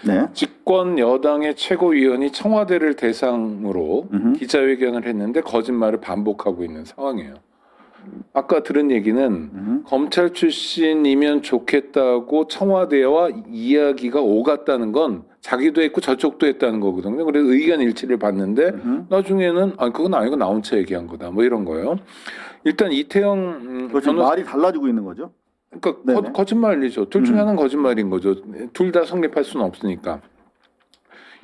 네. 집권 여당의 최고위원이 청와대를 대상으로 기자회견을 했는데 거짓말을 반복하고 있는 상황이에요. 아까 들은 얘기는 검찰 출신이면 좋겠다고 청와대와 이야기가 오갔다는 건 자기도 했고 저쪽도 했다는 거거든요. 그래서 의견 일치를 봤는데 나중에는 그건 아니고 나 혼자 얘기한 거다 뭐 이런 거예요. 일단 이태영 지금 말이 달라지고 있는 거죠? 그러니까 거짓말이죠. 둘 중에 하나는 거짓말인 거죠. 둘 다 성립할 수는 없으니까.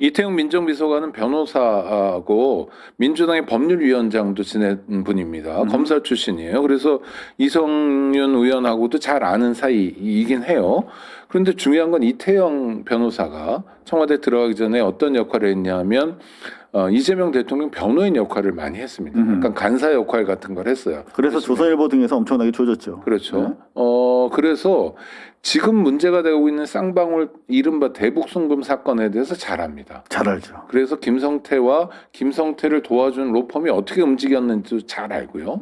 이태영 민정비서관은 변호사하고 민주당의 법률위원장도 지낸 분입니다. 검사 출신이에요. 그래서 이성윤 의원하고도 잘 아는 사이이긴 해요. 그런데 중요한 건 이태영 변호사가 청와대 들어가기 전에 어떤 역할을 했냐면 이재명 대통령 변호인 역할을 많이 했습니다. 약간 간사 역할 같은 걸 했어요. 그래서 조선일보 등에서 엄청나게 조졌죠. 그렇죠. 네. 그래서 지금 문제가 되고 있는 쌍방울 이른바 대북송금 사건에 대해서 잘 압니다. 잘 알죠. 그래서 김성태를 도와준 로펌이 어떻게 움직였는지도 잘 알고요.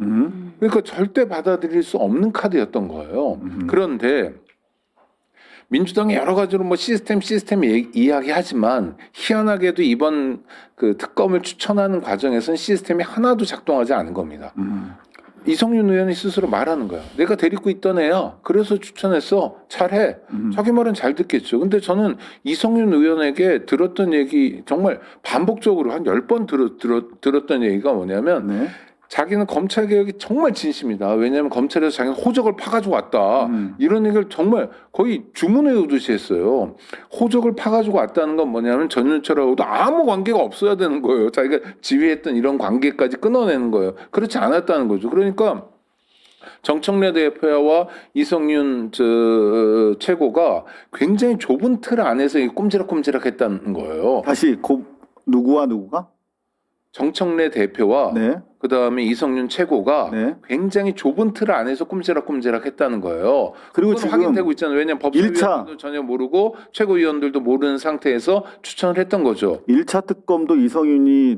그러니까 절대 받아들일 수 없는 카드였던 거예요. 그런데 민주당이 여러 가지로 뭐 시스템 이야기하지만 희한하게도 이번 그 특검을 추천하는 과정에서는 시스템이 하나도 작동하지 않은 겁니다. 이성윤 의원이 스스로 말하는 거야. 내가 데리고 있던 애야. 그래서 추천했어. 잘해. 자기 말은 잘 듣겠죠. 근데 저는 이성윤 의원에게 들었던 얘기 정말 반복적으로 한 10번 들었던 얘기가 뭐냐면 네. 자기는 검찰개혁이 정말 진심이다. 왜냐하면 검찰에서 자기는 호적을 파가지고 왔다. 이런 얘기를 정말 거의 주문에 오듯이 했어요. 호적을 파가지고 왔다는 건 뭐냐면 전윤철하고도 아무 관계가 없어야 되는 거예요. 자기가 지휘했던 이런 관계까지 끊어내는 거예요. 그렇지 않았다는 거죠. 그러니까 정청래 대표와 이성윤 최고가 굉장히 좁은 틀 안에서 꼼지락꼼지락했다는 거예요. 다시 누구와 누구가? 정청래 대표와 네. 그다음에 이성윤 최고가 네. 굉장히 좁은 틀 안에서 꼼지락꼼지락 했다는 거예요. 그리고 그건 지금 확인되고 있잖아요. 왜냐하면 법사위원들도 전혀 모르고 최고위원들도 모르는 상태에서 추천을 했던 거죠. 1차 특검도 이성윤이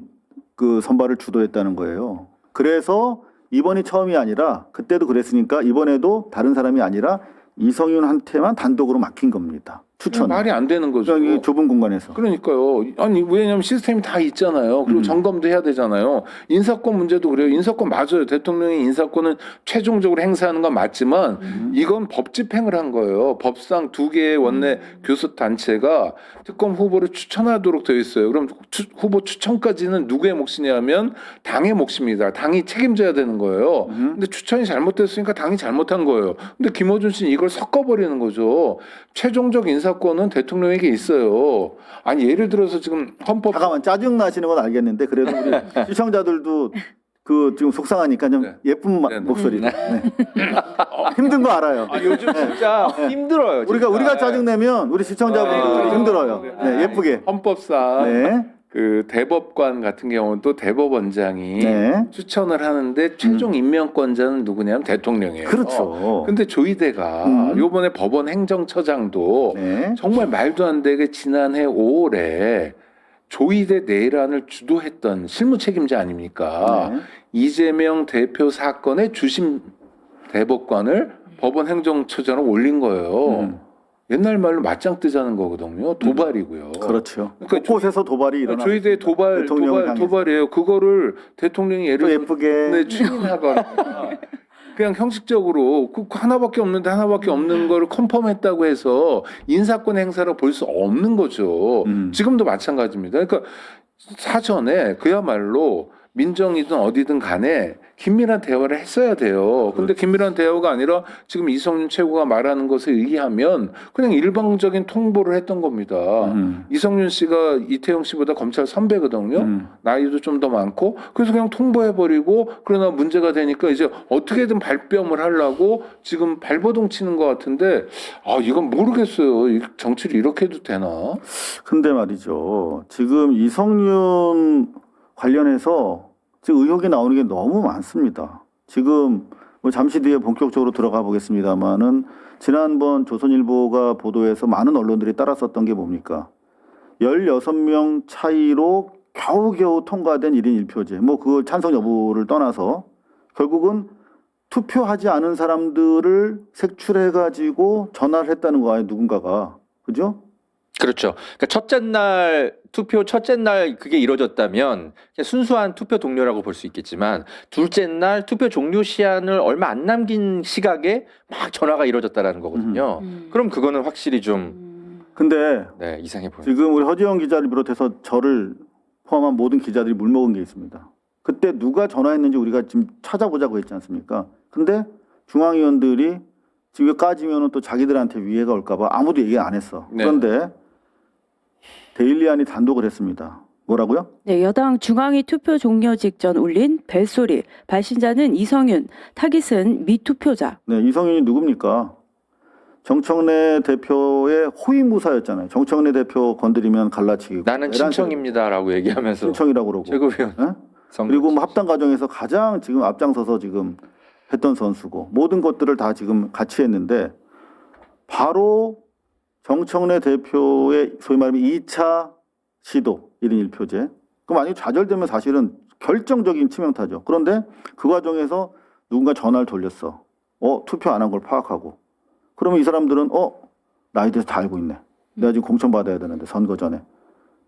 그 선발을 주도했다는 거예요. 그래서 이번이 처음이 아니라 그때도 그랬으니까 이번에도 다른 사람이 아니라 이성윤한테만 단독으로 맡긴 겁니다. 추천. 말이 안 되는 거죠. 여기 좁은 공간에서. 그러니까요. 아니 왜냐하면 시스템이 다 있잖아요. 그리고 점검도 해야 되잖아요. 인사권 문제도 그래요. 인사권 맞아요. 대통령이 인사권은 최종적으로 행사하는 건 맞지만 이건 법 집행을 한 거예요. 법상 2개의 원내 교섭 단체가 특검 후보를 추천하도록 되어 있어요. 그럼 후보 추천까지는 누구의 몫이냐면 당의 몫입니다. 당이 책임져야 되는 거예요. 근데 추천이 잘못됐으니까 당이 잘못한 거예요. 근데 김어준 씨는 이걸 섞어버리는 거죠. 최종적 인사권은 대통령에게 있어요. 아니 예를 들어서 지금 헌법 잠깐만 짜증 나시는 건 알겠는데 그래도 우리 시청자들도 그 지금 속상하니까 좀 예쁜 목소리로. 네. 힘든 거 알아요. 요즘 진짜 힘들어요. 진짜. 우리가 짜증 내면 우리 시청자분들 힘들어요. 네, 예쁘게. 헌법상 네. 그 대법관 같은 경우는 또 대법원장이 네. 추천을 하는데 최종 임명권자는 누구냐면 대통령이에요. 그렇죠. 근데 조희대가 요번에 법원 행정처장도 네. 정말 말도 안 되게 지난해 5월에 조희대 내란을 주도했던 실무 책임자 아닙니까? 네. 이재명 대표 사건의 주심 대법관을 법원 행정처장으로 올린 거예요. 옛날 말로 맞짱 뜨자는 거거든요. 도발이고요. 그렇죠. 그러니까 곳곳에서 도발이 일어나. 조희대 도발이에요. 그거를 대통령이 예를 또 예쁘게. 추진하거나 그냥 형식적으로 그 하나밖에 없는 거를 컨펌했다고 해서 인사권 행사로 볼 수 없는 거죠. 지금도 마찬가지입니다. 그러니까 사전에 그야말로 민정이든 어디든 간에 긴밀한 대화를 했어야 돼요. 근데 긴밀한 대화가 아니라 지금 이성윤 최고가 말하는 것에 의하면 그냥 일방적인 통보를 했던 겁니다. 이성윤 씨가 이태영 씨보다 검찰 선배거든요. 나이도 좀 더 많고 그래서 그냥 통보해버리고 그러나 문제가 되니까 이제 어떻게든 발뺌을 하려고 지금 발버둥 치는 것 같은데 이건 모르겠어요. 정치를 이렇게 해도 되나? 근데 말이죠. 지금 이성윤 관련해서 지금 의혹이 나오는 게 너무 많습니다. 지금 뭐 잠시 뒤에 본격적으로 들어가 보겠습니다만은 지난번 조선일보가 보도해서 많은 언론들이 따랐었던 게 뭡니까? 16명 차이로 겨우겨우 통과된 1인 1표제. 뭐 그 찬성 여부를 떠나서 결국은 투표하지 않은 사람들을 색출해가지고 전화를 했다는 거예요. 누군가가. 그죠? 그렇죠. 그러니까 첫째 날 투표 첫째 날 그게 이루어졌다면 그냥 순수한 투표 동료라고 볼 수 있겠지만 둘째 날 투표 종료 시한을 얼마 안 남긴 시각에 막 전화가 이루어졌다라는 거거든요. 그럼 그거는 확실히 좀 근데 네, 이상해 보여요. 지금 우리 허지영 기자를 비롯해서 저를 포함한 모든 기자들이 물먹은 게 있습니다. 그때 누가 전화했는지 우리가 지금 찾아보자고 했지 않습니까? 근데 중앙위원들이 지금 까지면은 또 자기들한테 위해가 올까봐 아무도 얘기 안 했어. 네. 그런데 데일리안이 단독을 했습니다. 뭐라고요? 네, 여당 중앙위 투표 종료 직전 울린 벨소리. 발신자는 이성윤, 타깃은 미투표자. 네, 이성윤이 누굽니까? 정청래 대표의 호위무사였잖아요. 정청래 대표 건드리면 갈라치기고. 나는 친청입니다라고 얘기하면서 친청이라고 그러고. 최고위원 네? 그리고 뭐 합당 과정에서 가장 지금 앞장서서 지금 했던 선수고 모든 것들을 다 지금 같이 했는데 바로 정청래 대표의 소위 말하면 2차 시도 1인 1표제. 그럼 만약에 좌절되면 사실은 결정적인 치명타죠. 그런데 그 과정에서 누군가 전화를 돌렸어. 투표 안 한 걸 파악하고. 그러면 이 사람들은 나에 대해서 다 알고 있네. 내가 지금 공천받아야 되는데 선거 전에.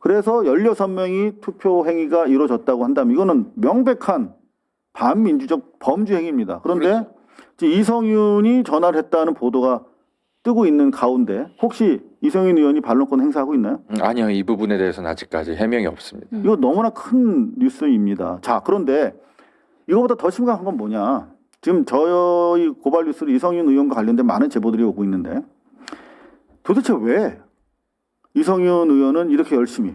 그래서 16명이 투표 행위가 이루어졌다고 한다면 이거는 명백한 반민주적 범죄 행위입니다. 그런데 그렇죠. 지금 이성윤이 전화를 했다는 보도가 뜨고 있는 가운데 혹시 이성윤 의원이 반론권 행사하고 있나요? 아니요, 이 부분에 대해서는 아직까지 해명이 없습니다. 이거 너무나 큰 뉴스입니다. 자, 그런데 이거보다 더 심각한 건 뭐냐? 지금 저희 고발 뉴스로 이성윤 의원과 관련된 많은 제보들이 오고 있는데 도대체 왜 이성윤 의원은 이렇게 열심히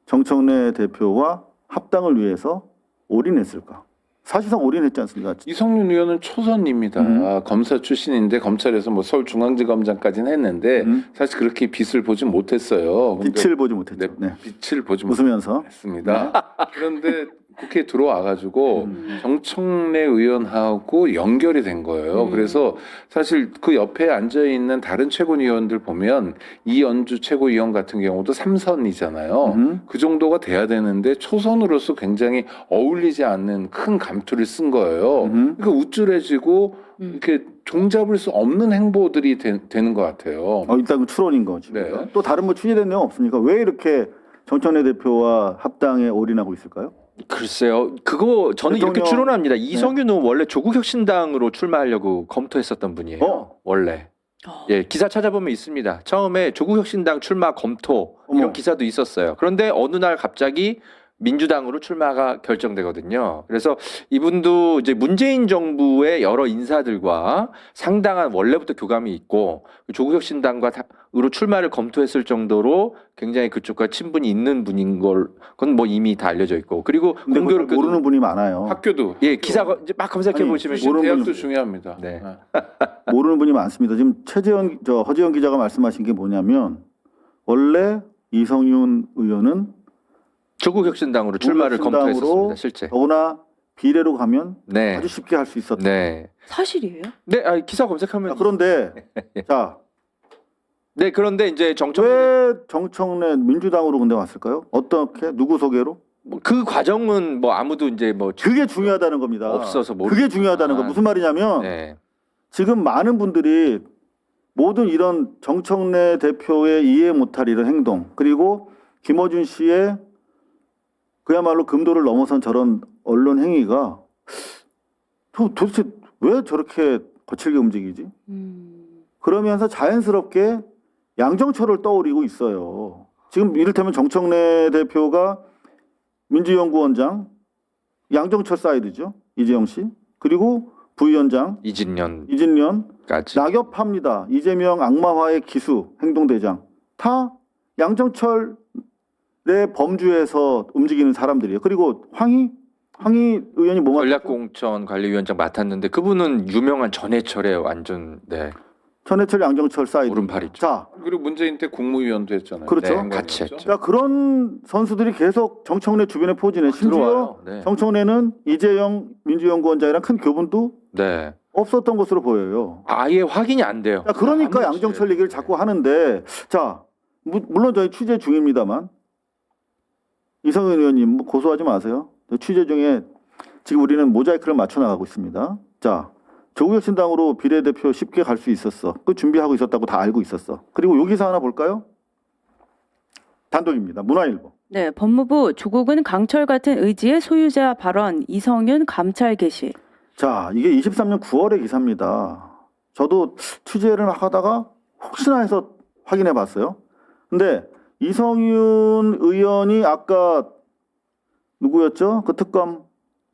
정청래 대표와 합당을 위해서 올인했을까? 사실상 올인했지 않습니까? 이성윤 의원은 초선입니다. 검사 출신인데 검찰에서 뭐 서울중앙지검장까지는 했는데 사실 그렇게 빛을 보지 못했어요. 빛을 보지 못했죠. 네, 빛을 보지 웃으면서. 못했습니다. 그런데 국회에 들어와가지고 정청래 의원하고 연결이 된 거예요. 그래서 사실 그 옆에 앉아 있는 다른 최고위원들 보면 이연주 최고위원 같은 경우도 3선이잖아요. 그 정도가 돼야 되는데 초선으로서 굉장히 어울리지 않는 큰 감투를 쓴 거예요. 그러니까 우쭐해지고 이렇게 종잡을 수 없는 행보들이 되는 것 같아요. 일단 추론인 거지. 네. 또 다른 뭐 취재된 내용 없습니까? 왜 이렇게 정청래 대표와 합당에 올인하고 있을까요? 글쎄요, 그거 저는 이렇게 대통령- 추론합니다. 이성윤은 원래 조국혁신당으로 출마하려고 검토했었던 분이에요. 원래. 예, 기사 찾아보면 있습니다. 처음에 조국혁신당 출마 검토 이런 어머. 기사도 있었어요. 그런데 어느 날 갑자기 민주당으로 출마가 결정되거든요. 그래서 이분도 이제 문재인 정부의 여러 인사들과 상당한 원래부터 교감이 있고 조국혁신당으로 출마를 검토했을 정도로 굉장히 그쪽과 친분이 있는 분인 걸 그건 뭐 이미 다 알려져 있고 그리고 근데 그걸 공교롭게도 모르는 분이 많아요. 학교도 예 기사가 이제 막 검색해 아니, 보시면 출신 모르는 대학도 분이- 중요합니다. 네. 모르는 분이 많습니다. 지금 허지영 기자가 말씀하신 게 뭐냐면 원래 이성윤 의원은 조국혁신당으로 출마를 조국혁신당으로 검토했었습니다. 실제. 더구나 비례로 가면 네. 아주 쉽게 할 수 있었다. 네. 사실이에요? 네, 기사 검색하면 그런데 자, 네, 그런데 이제 왜 정청래 민주당으로 근데 왔을까요? 어떻게 누구 소개로? 그 과정은 뭐 아무도 이제 뭐 그게 중요하다는 겁니다. 없어서 그게 중요하다는 거. 무슨 말이냐면 네. 지금 많은 분들이 모든 이런 정청래 대표의 이해 못할 이런 행동 그리고 김어준 씨의 그야말로 금도를 넘어선 저런 언론 행위가 도대체 왜 저렇게 거칠게 움직이지? 그러면서 자연스럽게 양정철을 떠올리고 있어요. 지금 이를테면 정청래 대표가 민주연구원장, 양정철 사이드죠. 이재영 씨. 그리고 부위원장 이진년까지. 이진련, 낙엽합니다. 이재명 악마화의 기수 행동대장. 다 양정철의 범주에서 움직이는 사람들이에요. 그리고 황희 의원이 뭐 전략공천 관리위원장 맡았는데 그분은 유명한 전해철의 완전 네. 전해철 양정철 사이드. 오른팔이죠. 자, 그리고 문재인 때 국무위원도 했잖아요. 그렇죠. 네, 같이 했죠. 그러니까 그런 선수들이 계속 정청래 주변에 포진해. 심지어 들어와요. 네. 정청래는 이재영 민주연구원장이랑 큰 교분도 네. 없었던 것으로 보여요. 아예 확인이 안 돼요. 자, 그러니까 아무렇지. 양정철 얘기를 자꾸 하는데 자, 물론 저희 취재 중입니다만 이성윤 의원님 뭐 고소하지 마세요. 취재 중에 지금 우리는 모자이크를 맞춰 나가고 있습니다. 자, 조국혁신당으로 비례대표 쉽게 갈 수 있었어. 그 준비하고 있었다고 다 알고 있었어. 그리고 요 기사 하나 볼까요? 단독입니다. 문화일보. 네, 법무부 조국은 강철 같은 의지의 소유자 발언 이성윤 감찰 개시. 자, 이게 23년 9월의 기사입니다. 저도 취재를 막 하다가 혹시나 해서 확인해 봤어요. 근데 이성윤 의원이 아까 누구였죠? 그 특검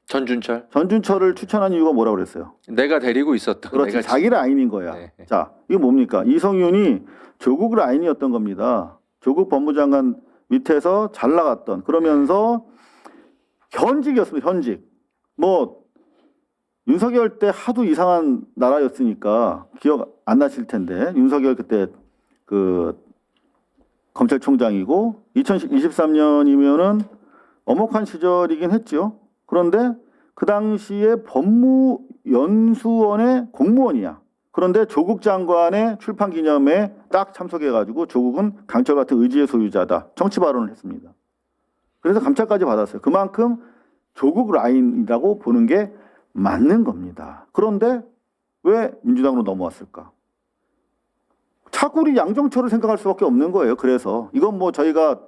전준철을 추천한 이유가 뭐라고 그랬어요? 내가 데리고 있었던. 그렇지, 내가 자기 라인인 거야. 네. 자, 이게 뭡니까? 이성윤이 조국 라인이었던 겁니다. 조국 법무장관 밑에서 잘 나갔던, 그러면서 현직이었습니다. 현직. 뭐 윤석열 때 하도 이상한 나라였으니까 기억 안 나실 텐데, 윤석열 그때 그 검찰총장이고 2023년이면은 엄혹한 시절이긴 했죠. 그런데 그 당시에 법무연수원의 공무원이야. 그런데 조국 장관의 출판 기념회에 딱 참석해가지고 조국은 강철 같은 의지의 소유자다. 정치 발언을 했습니다. 그래서 감찰까지 받았어요. 그만큼 조국 라인이라고 보는 게 맞는 겁니다. 그런데 왜 민주당으로 넘어왔을까? 자꾸 우리 양정철을 생각할 수밖에 없는 거예요. 그래서 이건 뭐 저희가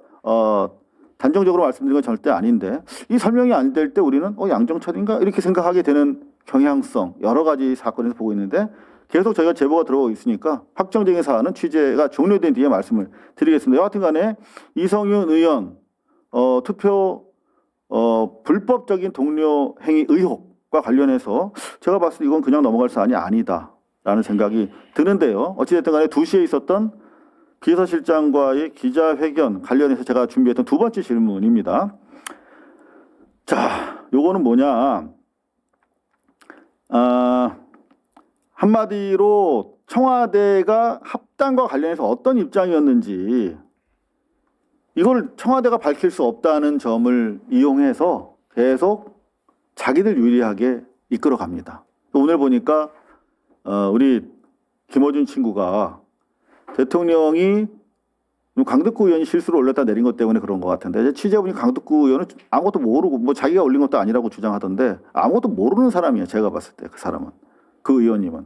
단정적으로 말씀드린 건 절대 아닌데, 이 설명이 안 될 때 우리는 양정철인가 이렇게 생각하게 되는 경향성, 여러 가지 사건에서 보고 있는데, 계속 저희가 제보가 들어오고 있으니까 확정적인 사안은 취재가 종료된 뒤에 말씀을 드리겠습니다. 여하튼 간에 이성윤 의원 투표 불법적인 동료 행위 의혹과 관련해서 제가 봤을 때 이건 그냥 넘어갈 사안이 아니다라는 생각이 드는데요. 어찌됐든 간에 2시에 있었던 비서실장과의 기자회견 관련해서 제가 준비했던 두 번째 질문입니다. 자, 요거는 뭐냐? 한마디로 청와대가 합당과 관련해서 어떤 입장이었는지 이걸 청와대가 밝힐 수 없다는 점을 이용해서 계속 자기들 유리하게 이끌어 갑니다. 오늘 보니까 우리 김어준 친구가 대통령이 강덕구 의원이 실수로 올렸다 내린 것 때문에 그런 것 같은데, 취재해보니 강덕구 의원은 아무것도 모르고 뭐 자기가 올린 것도 아니라고 주장하던데 아무것도 모르는 사람이에요. 제가 봤을 때 그 사람은, 그 의원님은.